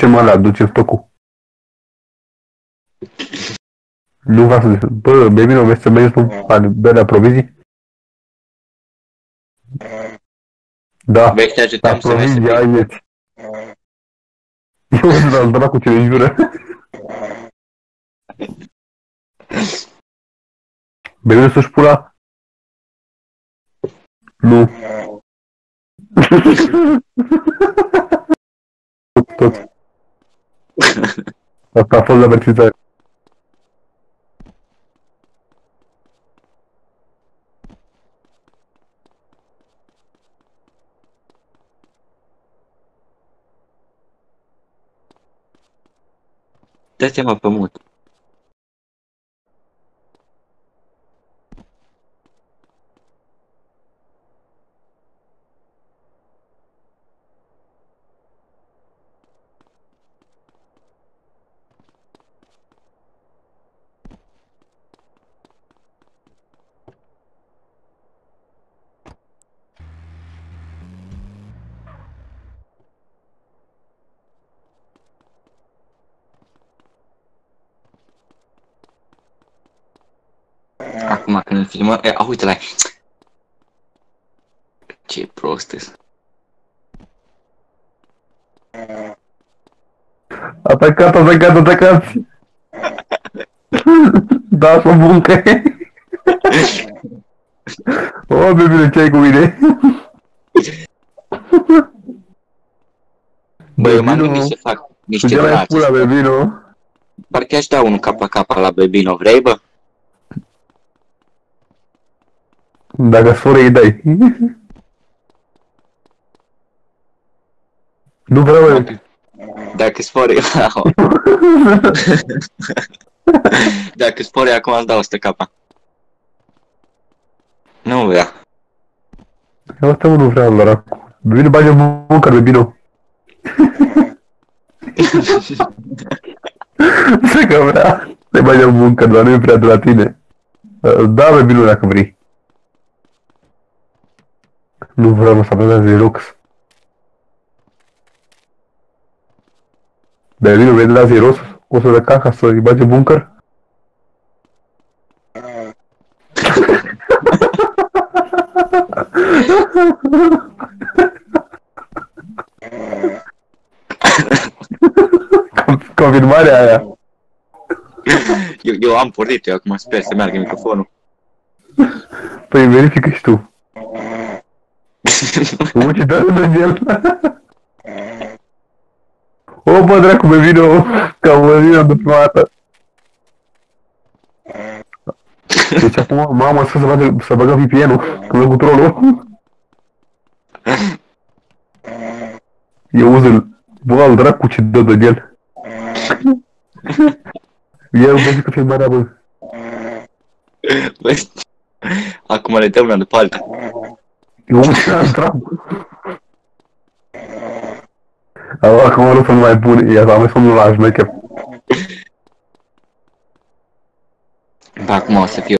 ducem ăla, ducem stocul. Nu vreau să zic, bă, Bebino, vrei să mergem pe la provizii? Da, Vrei să te ajutăm să mergi provizii, să haideți. Eu o să dau dracu ce ne jură. Bebino să-și pula? Nu. Tot. Asta a fost la avertizare. Dă-te mă pe mut. Acum când îl filmăm, uite-l. Ce prost-s. Atacați! Da, sunt buncă. O, Bebino, ce ai cu mine? Bă, eu m-am gândit să fac niște brațe. Pula, Bebino. Parcă aș da unul cap la cap la Bebino, vrei, bă? Dacă sforă îi dai. Nu vreau eu. Dacă spori, dacă spori, acum îți dau 100 capa. Nu vrea. Eu asta nu vreau, dracu. Bebino, bagi în bunker, Bebino. Ce că vrea. Te bagi în bunker, dar nu e prea de la tine. Da, Bebino, dacă vrei. Nu vreau să apelez de Rox. Bebino, vrei de la Zeros? O să le caca să-i bagi în bunker? Confirmarea aia. Eu am pornit, eu acum sper să meargă microfonul. Păi verifică și tu. Uite, dă în el. O, bă, dracu, Bebino, că am văzut de prima dată. Deci acum, mama, să băgăm VPN-ul, când cu trollul. Eu uz-l. Bă, al dracu, ce dă de el. El vezi că filmarea, bă. Bă, acum le dăm una după alta. Eu uz dracu. Acum nu sunt mai bun, iar am mai somnul la șmecher. Ba, acum o să fiu